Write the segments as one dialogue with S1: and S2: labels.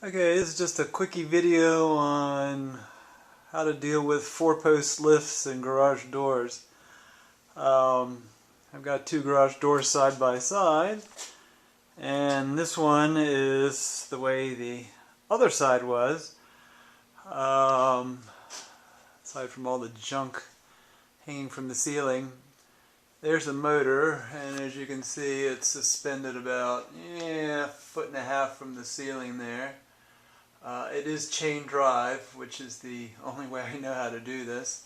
S1: Okay, this is just a quickie video on how to deal with four-post lifts and garage doors. I've got two garage doors side by side, and this one is the way the other side was, aside from all the junk hanging from the ceiling. There's a motor, and as you can see, it's suspended about a foot and a half from the ceiling there. It is chain drive, which is the only way I know how to do this.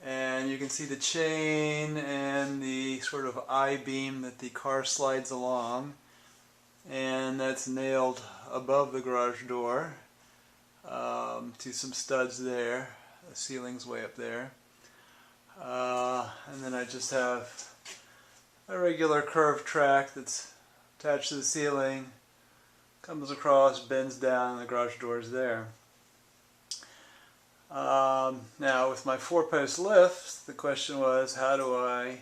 S1: And you can see the chain and the sort of I-beam that the car slides along. And that's nailed above the garage door to some studs there. The ceiling's way up there. And then I just have a regular curved track that's attached to the ceiling, comes across, bends down, and the garage door is there. Now with my four-post lift, the question was, how do I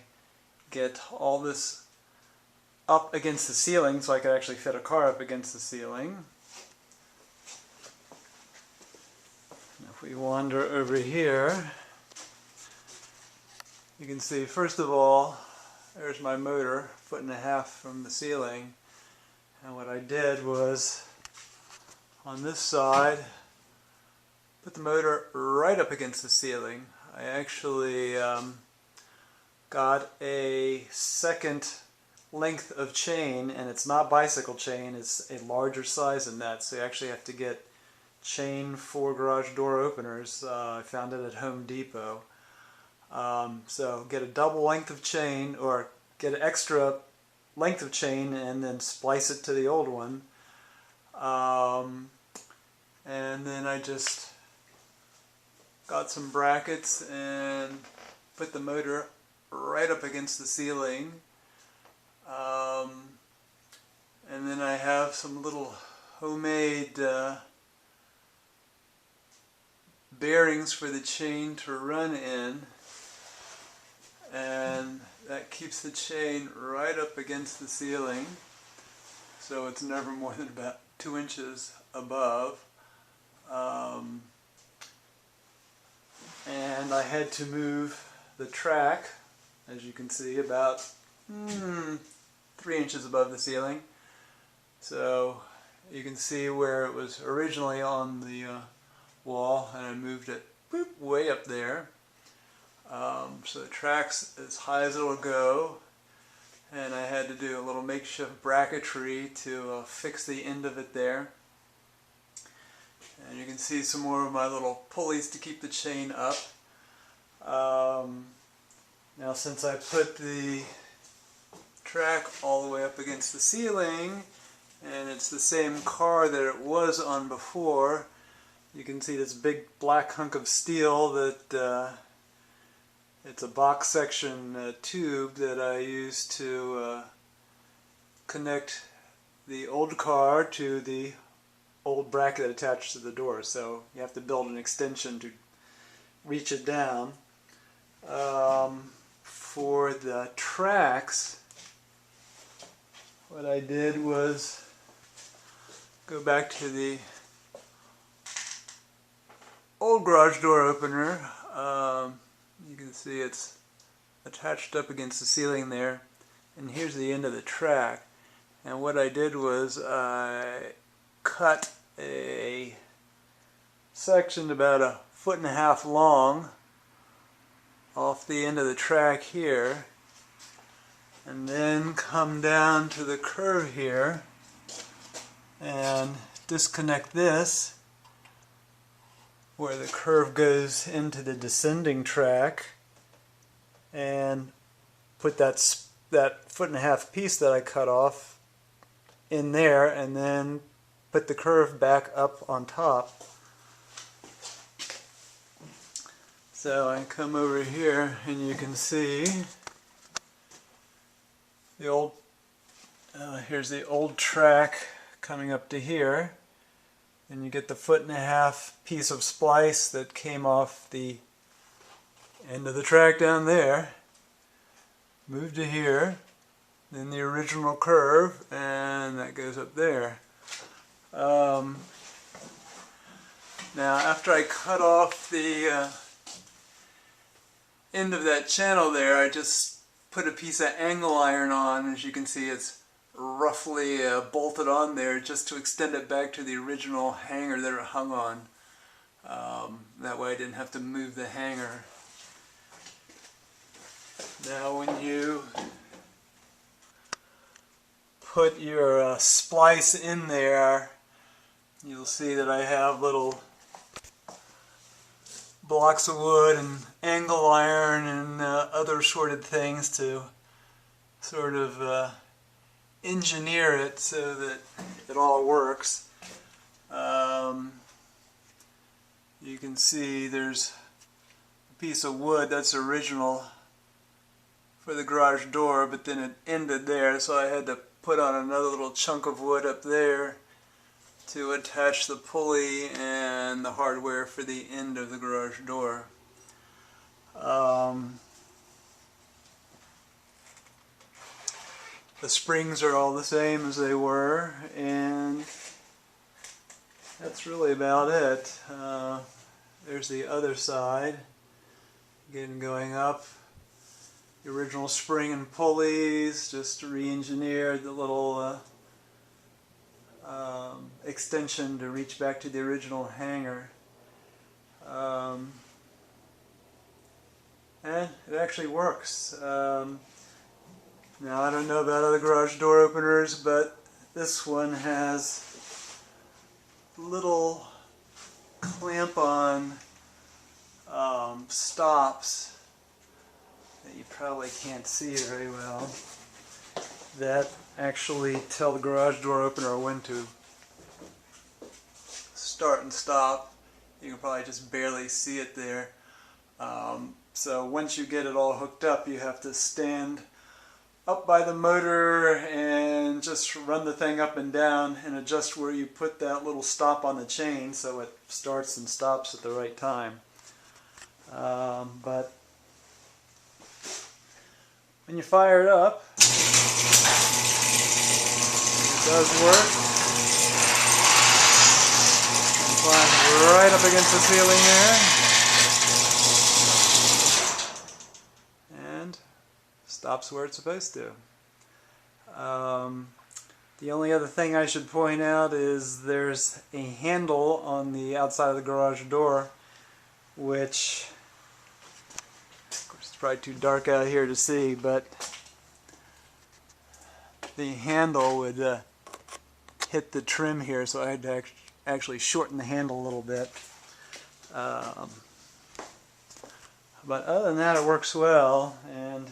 S1: get all this up against the ceiling so I could actually fit a car up against the ceiling? If we wander over here, you can see, first of all, there's my motor, foot and a half from the ceiling. And what I did was, on this side, put the motor right up against the ceiling. I actually got a second length of chain, and it's not bicycle chain, it's a larger size than that, so you actually have to get chain for garage door openers. I found it at Home Depot. So get a double length of chain, or get an extra length of chain and then splice it to the old one. And then I just got some brackets and put the motor right up against the ceiling. And then I have some little homemade bearings for the chain to run in, and that keeps the chain right up against the ceiling, so it's never more than about 2 inches above. And I had to move the track, as you can see, about 3 inches above the ceiling. So you can see where it was originally on the wall, and I moved it way up there. So the track's as high as it'll go, and I had to do a little makeshift bracketry to fix the end of it there. And you can see some more of my little pulleys to keep the chain up. Now, since I put the track all the way up against the ceiling, and it's the same car that it was on before, you can see this big black hunk of steel that it's a box section tube that I used to connect the old car to the old bracket attached to the door. So you have to build an extension to reach it down. For the tracks, what I did was go back to the old garage door opener. You can see it's attached up against the ceiling there, and here's the end of the track. And what I did was I cut a section about 1.5 feet long off the end of the track here, and then come down to the curve here and disconnect this where the curve goes into the descending track, and put that 1.5 feet piece that I cut off in there, and then put the curve back up on top. So I come over here, and you can see the old, here's the old track coming up to here. And you get the 1.5 feet piece of splice that came off the end of the track down there. Move to here, then the original curve, and that goes up there. Now after I cut off the end of that channel there, I just put a piece of angle iron on. As you can see, it's roughly bolted on there just to extend it back to the original hanger that it hung on. That way I didn't have to move the hanger. Now when you put your splice in there, you'll see that I have little blocks of wood and angle iron and other assorted things to sort of engineer it so that it all works. You can see there's a piece of wood that's original for the garage door, but then it ended there, so I had to put on another little chunk of wood up there to attach the pulley and the hardware for the end of the garage door. The springs are all the same as they were, and that's really about it. There's the other side. Again, going up, the original spring and pulleys, just re-engineered the little extension to reach back to the original hanger. And it actually works. Now I don't know about other garage door openers, but this one has little clamp-on stops that you probably can't see very well, that actually tell the garage door opener when to start and stop. You can probably just barely see it there. So once you get it all hooked up, you have to stand up by the motor and just run the thing up and down and adjust where you put that little stop on the chain so it starts and stops at the right time. But when you fire it up, it does work. You climb right up against the ceiling there and stops where it's supposed to. The only other thing I should point out is there's a handle on the outside of the garage door, which, of course, it's probably too dark out here to see, but the handle would hit the trim here, so I had to actually shorten the handle a little bit. But other than that, it works well, and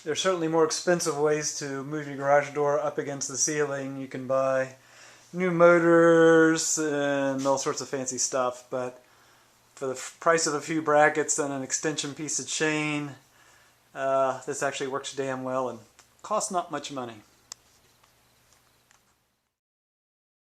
S1: there's certainly more expensive ways to move your garage door up against the ceiling. You can buy new motors and all sorts of fancy stuff, but for the price of a few brackets and an extension piece of chain, this actually works damn well and costs not much money.